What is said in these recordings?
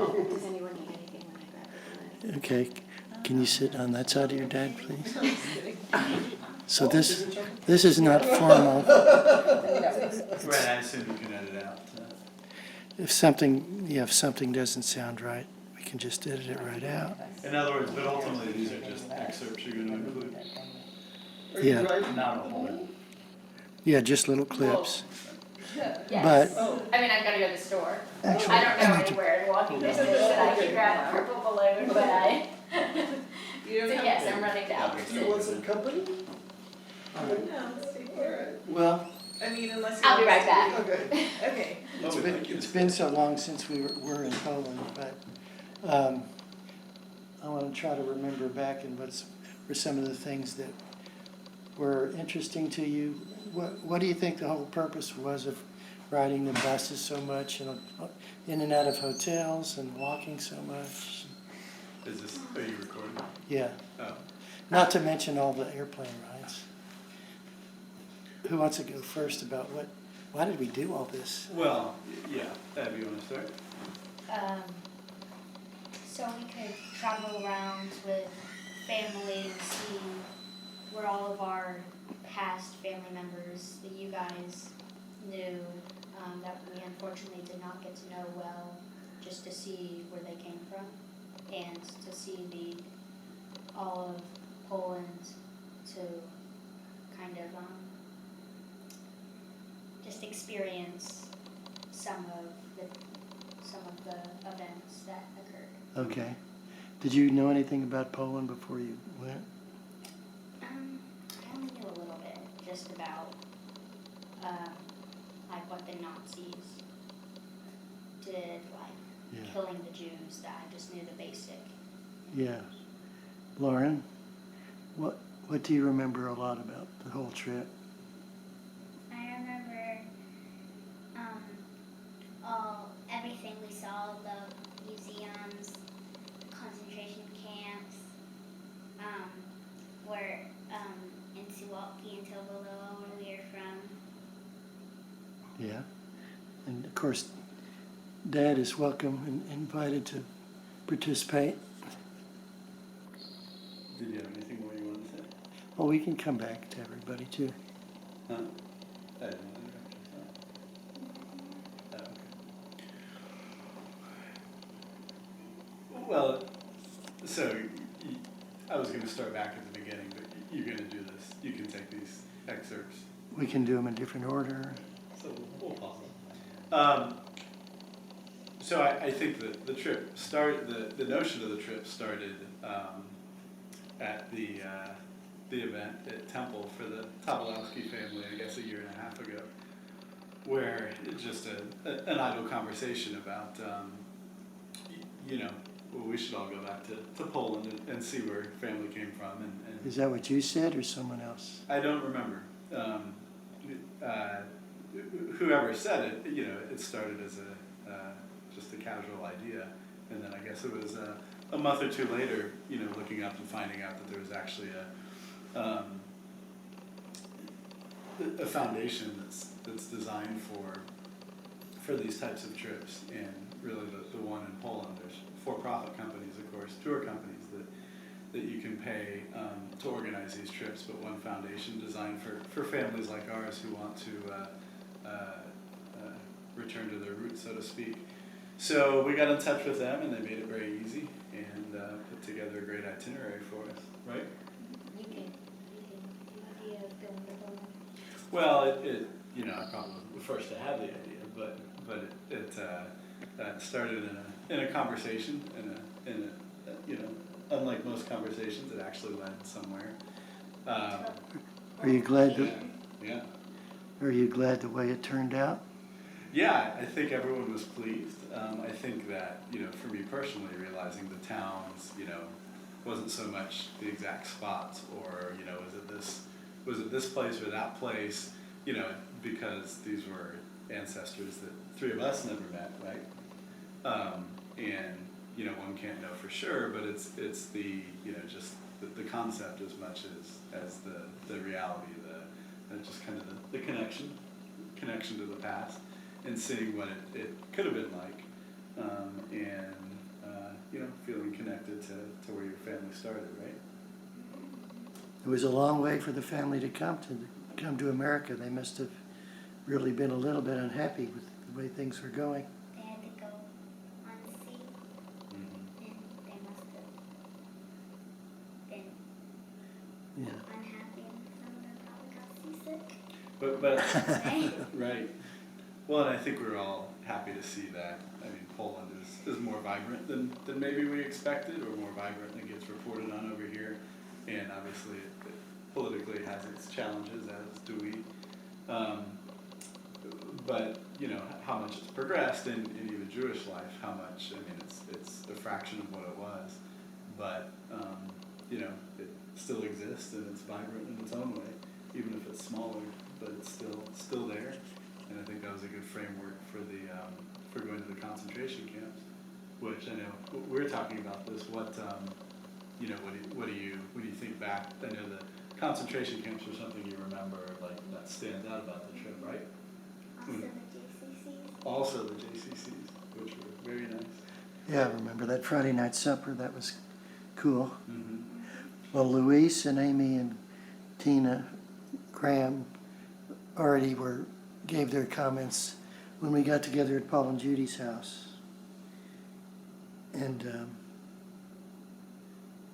Does anyone need anything when I grab it? Okay, can you sit on that side of your dad, please? So this is not formal. Right, I assume you can edit out. If something doesn't sound right, we can just edit it right out. In other words, but ultimately these are just excerpts you're going to include. Yeah, Not a whole. yeah, just little clips. Yes. But I mean, I've got to go to the store. actually, I don't know anywhere in walking distance that I can grab a purple balloon, but so yes, I'm running to You want Albertson. some company? No, let's take care of it. well, I mean, unless. I'll be right back. Okay. Okay. it's been so long since we were in Poland, but I want to try to remember back and what were some of the things that were interesting to you. What do you think the whole purpose was of riding the buses so much and in and out of hotels and walking so much? Are you recording? Yeah, Oh. not to mention all the airplane rides. Who wants to go first about why did we do all this? Well, yeah, Abby, you want to start? So we could travel around with family and see where all of our past family members that you guys knew that we unfortunately did not get to know well, just to see where they came from and to see all of Poland, to kind of just experience some of the events that occurred. Okay. Did you know anything about Poland before you went? I only knew a little bit, just about like what the Nazis did, like Yeah. killing the Jews. That I just knew the basic. Yeah. Lauren, what do you remember a lot about the whole trip? I remember everything we saw, the museums, concentration camps, where in Suwalki and Tobolowsky, where we are from. Yeah. And of course, Dad is welcome and invited to participate. Did you have anything more you wanted to say? Well, we can come back to everybody too. Huh? I didn't interrupt you. Oh, okay. Well, so I was going to start back at the beginning, but you're going to do this. You can take these excerpts. We can do them in different order. So we'll pause. So I think that the trip started, the notion of the trip started at the event at Temple for the Tobolowsky family, I guess a year and a half ago, where it's just an idle conversation about, well, we should all go back to Poland and see where family came from. And Is that what you said or someone else? I don't remember. Whoever said it, it started as just a casual idea, and then I guess it was a month or two later, looking up and finding out that there was actually a foundation that's designed for these types of trips, and really the one in Poland. There's for-profit companies, of course, tour companies that you can pay to organize these trips, but one foundation designed for families like ours who want to return to their roots, so to speak. So we got in touch with them, and they made it very easy and put together a great itinerary for us, right? You can the idea of going to Poland. Well, I probably was the first to have the idea, but it started in a conversation, in a unlike most conversations, it actually led somewhere. Are you glad Yeah. Are you glad the way it turned out? Yeah, I think everyone was pleased. I think that, for me personally, realizing the towns, wasn't so much the exact spots or, was it this place or that place, because these were ancestors that three of us never met, right? And, one can't know for sure, but it's the, just the concept as much as the reality, just kind of the connection to the past, and seeing what it could have been like, and Unedited to where your family started, right? It was a long way for the family to come to America. They must have really been a little bit unhappy with the way things were going. They had to go on sea, Mm-hmm. and they must have been Yeah. unhappy, and some of them probably got seasick. But Right? right. Well, and I think we're all happy to see that. I mean, Poland is more vibrant than maybe we expected, or more vibrant than gets reported on over here. And obviously, it politically has its challenges, as do we. But you know how much it's progressed in even Jewish life. How much? I mean, it's a fraction of what it was, but you know, it still exists and it's vibrant in its own way, even if it's smaller. But it's still there. And I think that was a good framework for for going to the concentration camps, which I know we're talking about this. What you know, what do you think back? I know the concentration camps are something you remember, like that stands out about the trip, right? Also the JCCs. Also the JCCs, which were very nice. Yeah, I remember that Friday night supper. That was cool. Mm-hmm. Well, Luis and Amy and Tina, Graham already gave their comments when we got together at Paul and Judy's house. And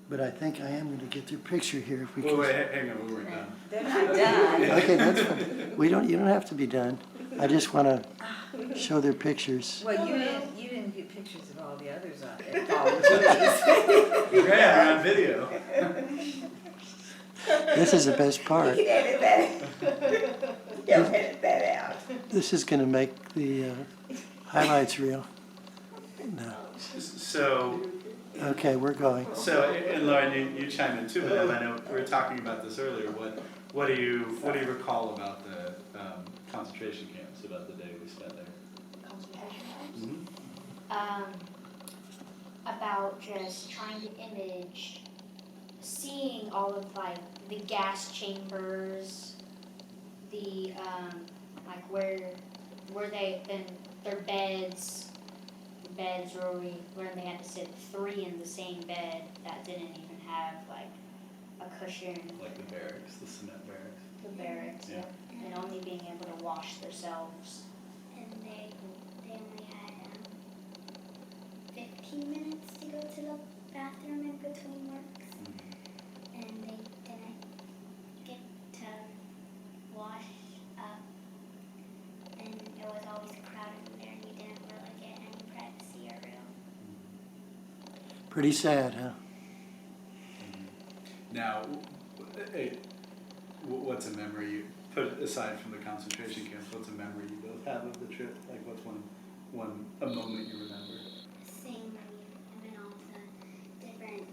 but I think I am going to get their picture here if we Well, can. wait, hang on, we weren't done. They're not done. Okay, that's fine. You don't have to be done. I just want to show their pictures. Well, you didn't get pictures of all the others on it. Paul and Judy's. Graham, you're on video. This is the best part. You can edit that. You'll edit that out. This is going to make the highlights reel. No. So, Okay, we're going. and Lauren, you chime in too. But I know we were talking about this earlier. What do you recall about the concentration camps? About the day we spent there? Concentration camps. Mm-hmm. About just trying to image, seeing all of like the gas chambers, the like where they then their beds, the beds where they had to sit three in the same bed that didn't even have like a cushion. Like the barracks, the cement barracks. The barracks, Yeah. and only being able to wash themselves. And they only had 15 minutes to go to the bathroom in between works, Mm-hmm. and they didn't get to wash up, and it was always crowded in there, and you didn't really get any privacy or room. Pretty sad, huh? Now, what's a memory you put aside from the concentration camps? What's a memory you both have of the trip? Like, what's a moment you remember? Seeing and all the different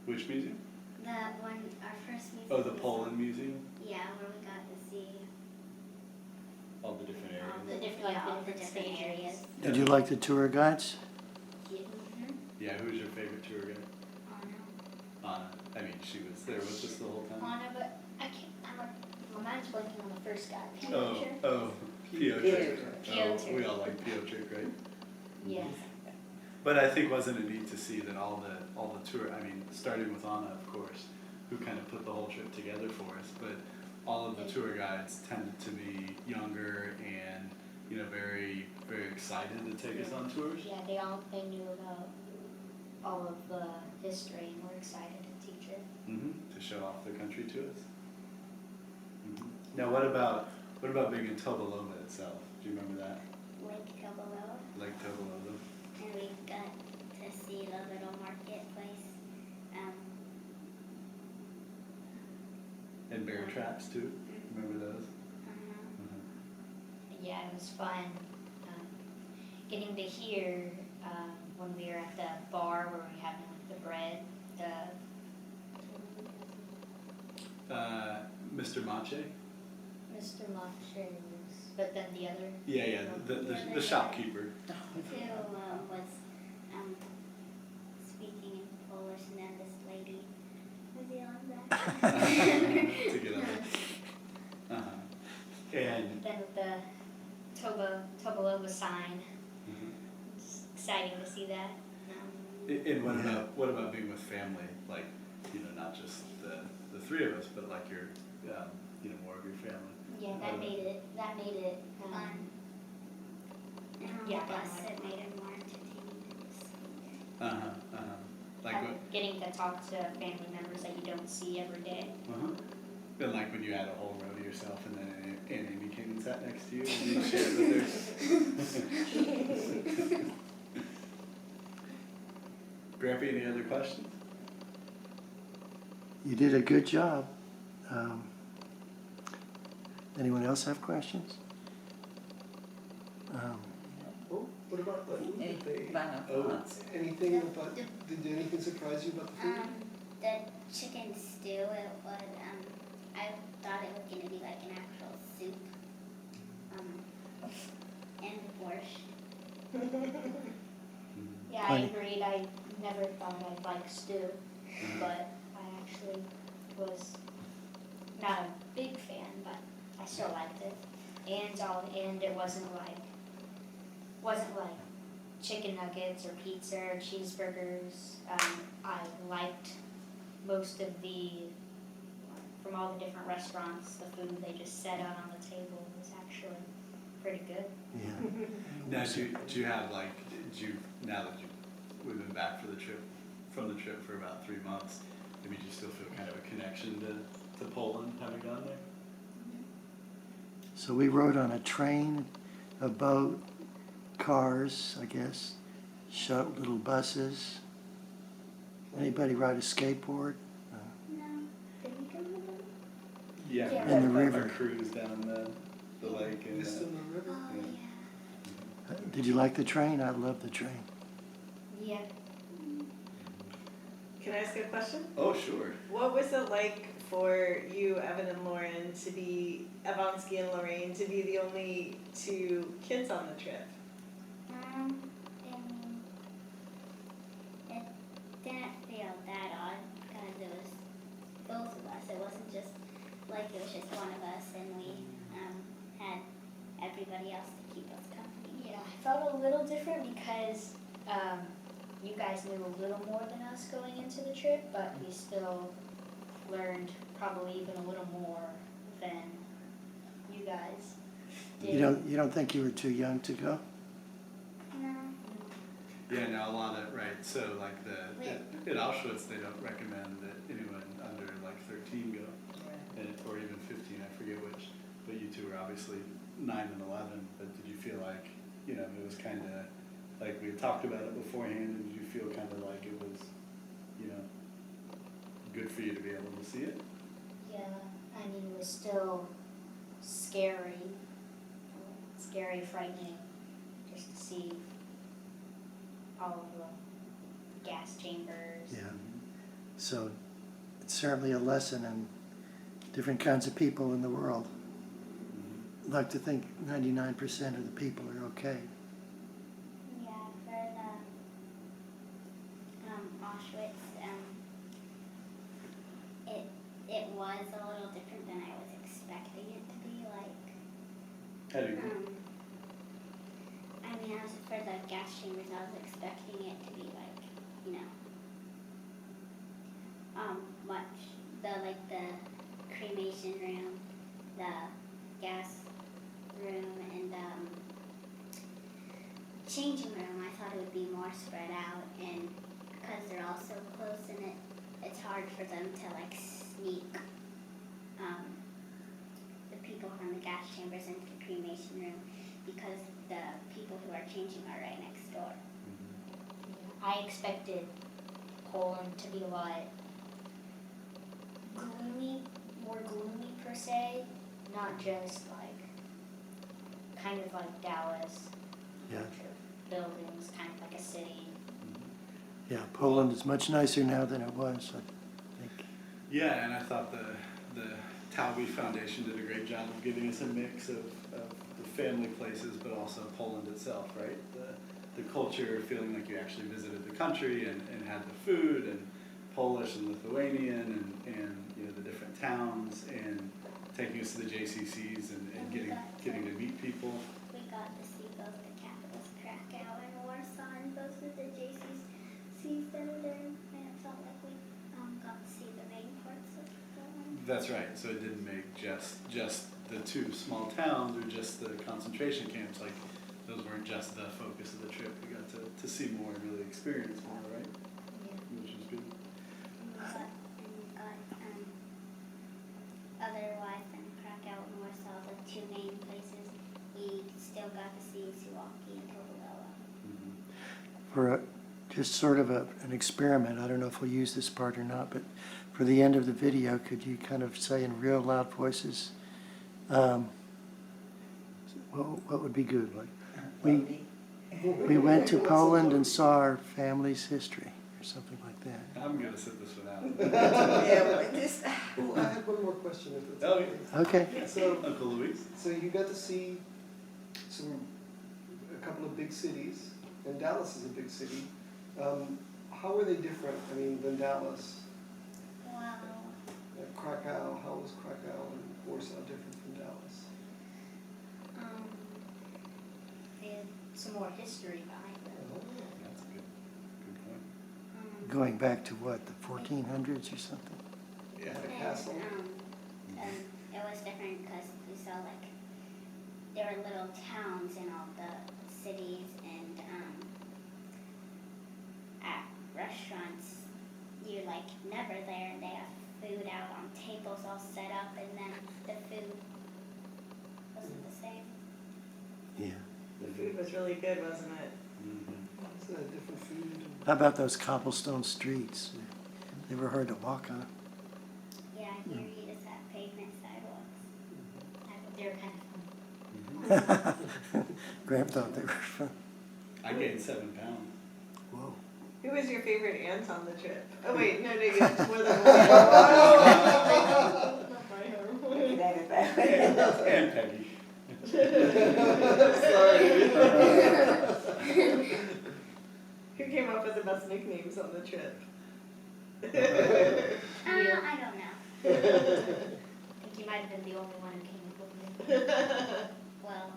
Which museum? our first museum. Oh, the Poland Museum. Yeah, where we got to see All the different areas. all the different, like, all the different different stages. areas. Did you like the tour guides? Yeah, who's your favorite tour guide? Anna. I mean, she was there with us the whole time. Anna, but I can't. My mind's blanking on the first guy. Oh, Piotrek. Piotrek. Oh, we all like Piotrek, right? Yes. But I think wasn't it neat to see that all the tour, I mean, starting with Anna, of course, who kind of put the whole trip together for us, but all of the tour guides tended to be younger and, you know, very, very excited to take us on tours. Yeah, they knew about all of the history and were excited to teach it. To show off the country to us. Now, what about being in Tobolowsky itself? Do you remember that? Lake Tobolowsky, Lake Tobolowsky. and we got to see the little marketplace. And bear traps too. Remember those? Yeah, it was fun. Getting to hear when we were at the bar where we were having like, the bread, Mr. Mache? Mr. Montrose, but then the other. Yeah, the shopkeeper. Who was speaking in Polish, and then this lady was yelling back. To get on. And Then with the Tobolowsky sign. Mhm. It's exciting to see that. And what about being with family? Like, you know, not just the three of us, but like your, you know, more of your family. Yeah, that made it. Fun. And on Yeah, the bus, kinda it made it more entertaining. Like what? Getting to talk to family members that you don't see every day. Then like when you had a whole row to yourself, and then Aunt Amy came and sat next to you, and you shared with her. Grampy, any other questions? You did a good job. Anyone else have questions? Oh, what about the food Any that they, final Oh. thoughts? anything about, did anything surprise you about the food? The chicken stew, it was, I thought it was gonna be like an actual soup. And borscht. Yeah, I Plenty. agreed. I never thought I'd like stew, but I actually was not a big fan, but I still liked it. And it wasn't like chicken nuggets or pizza or cheeseburgers. I liked most of from all the different restaurants, the food they just set out on the table was actually pretty good. Yeah. Now, do you have like, now that we've been back from the trip for about 3 months, maybe do you still feel kind of a connection to Poland, having gone there? So we rode on a train, a boat, cars, I guess, little buses. Anybody ride a skateboard? No, did we go in the boat? Yeah. Yeah, In the A river. cruise down the lake and. Vista on the river? Oh, Yeah. yeah. Did you like the train? I love the train. Yeah. Can I ask a question? Oh, sure. What was it like for you, Evan and Lauren, Evansky and Lorraine, to be the only two kids on the trip? I mean, it didn't feel that odd because it was both of us. It wasn't just like it was just one of us, and we had everybody else to keep us company. Yeah, I felt a little different because you guys knew a little more than us going into the trip, but we still learned probably even a little more than you guys did. You don't think you were too young to go? No. Yeah, no, a lot of, right, so like at Auschwitz, they don't recommend that anyone under like 13 go, or even 15, I forget which, but you two were obviously 9 and 11, but did you feel like, you know, it was kind of, like we had talked about it beforehand, and did you feel kind of like it was, you know, good for you to be able to see it? Yeah, I mean, it was still scary, frightening, just to see all of the gas chambers. Yeah. So it's certainly a lesson in different kinds of people in the world. I'd like to think 99% of the people are okay. Yeah, for the Auschwitz, it was a little different than I was expecting it to be. Like, How do you? I mean, for the gas chambers, I was expecting it to be like, you know, the cremation room, the gas room, and changing room. I thought it would be more spread out, and because they're all so close, and it's hard for them to like sneak the people from the gas chambers into the cremation room because the people who are changing are right next door. I expected Poland to be a lot more gloomy per se, not just like, kind of like Dallas. Yeah. Buildings, kind of like a city. Yeah, Poland is much nicer now than it was, I think. Yeah, and I thought the Talby Foundation did a great job of giving us a mix of the family places, but also Poland itself, right? The culture, feeling like you actually visited the country and had the food, and Polish and Lithuanian, and you know, the different towns, and taking us to the JCCs and getting to meet people. We got seas that are there, and it felt like we got to see the main parts of the one. That's right, so it didn't make just the two small towns or just the concentration camps, like, those weren't just the focus of the trip. We got to see more and really experience more, right? Which was good. And we got otherwise than Krakow and Warsaw, the two main places, we still got to see Suwalki and Tobolowsky. Mm-hmm. Just sort of an experiment, I don't know if we'll use this part or not, but for the end of the video, could you kind of say in real loud voices, what would be good? Like, we went to Poland and saw our family's history, or something like that. I'm gonna sit this one out. Yeah, well, this, Oh, I had one more question if it's Oh, okay. Okay, So, Uncle Luis? so you got to see a couple of big cities, and Dallas is a big city. How were they different, I mean, than Dallas? Wow. Krakow, how was Krakow and Warsaw different from Dallas? They had some more history behind them. That's a good point. going back to what, the 1400s or something? Yeah. The castle? And it was different because we saw like there were little towns in all the cities, and at restaurants you're like never there, and they have food out on tables all set up, and then the food wasn't the same. Yeah. The food was really good, wasn't it? Mm-hmm. It's a different food. How about those cobblestone streets? Never hard to walk on. Yeah, here you just have pavement sidewalks. They were kind of fun. Graham thought they were fun. I gained 7 pounds. Whoa. Who was your favorite aunt on the trip? Oh wait, no, you had more than one. look at it that way. And Peggy. Who came up with the best nicknames on the trip? I don't know. I think you might have been the only one who came up with it. Well,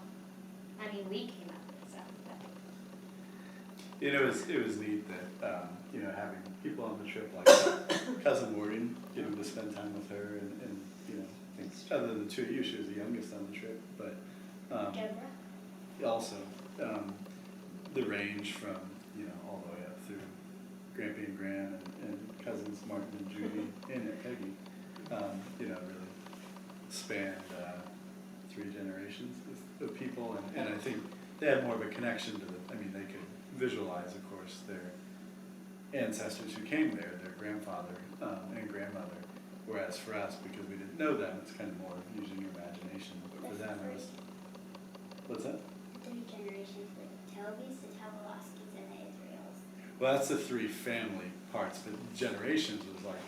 I mean, we came up with some, but It was neat that, having people on the trip like Cousin Maureen, to spend time with her and I think other than the two of you, she was the youngest on the trip, but Deborah? also, the range from, all the way up through Grampy and Gran and cousins Martin and Judy and Aunt Peggy, really spanned 3 generations of people, and I think they had more of a connection to they could visualize, of course, their ancestors who came there, their grandfather and grandmother, whereas for us, because we didn't know them, it's kind of more of using your imagination, but for them it was, what's that? 3 generations with the Tobys, the Tobolowskys, and the Israels. Well, that's the 3 family parts, but generations was like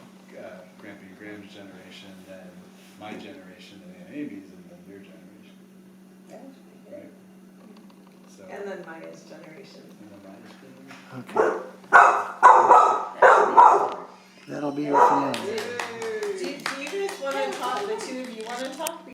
Grampy and Graham's generation, then my generation, and Aunt Amy's, and then your generation, That was pretty good. right? So, And then Maya's generation. and then mine is good. Okay. That'll be it for now. Do you guys want to talk, the two of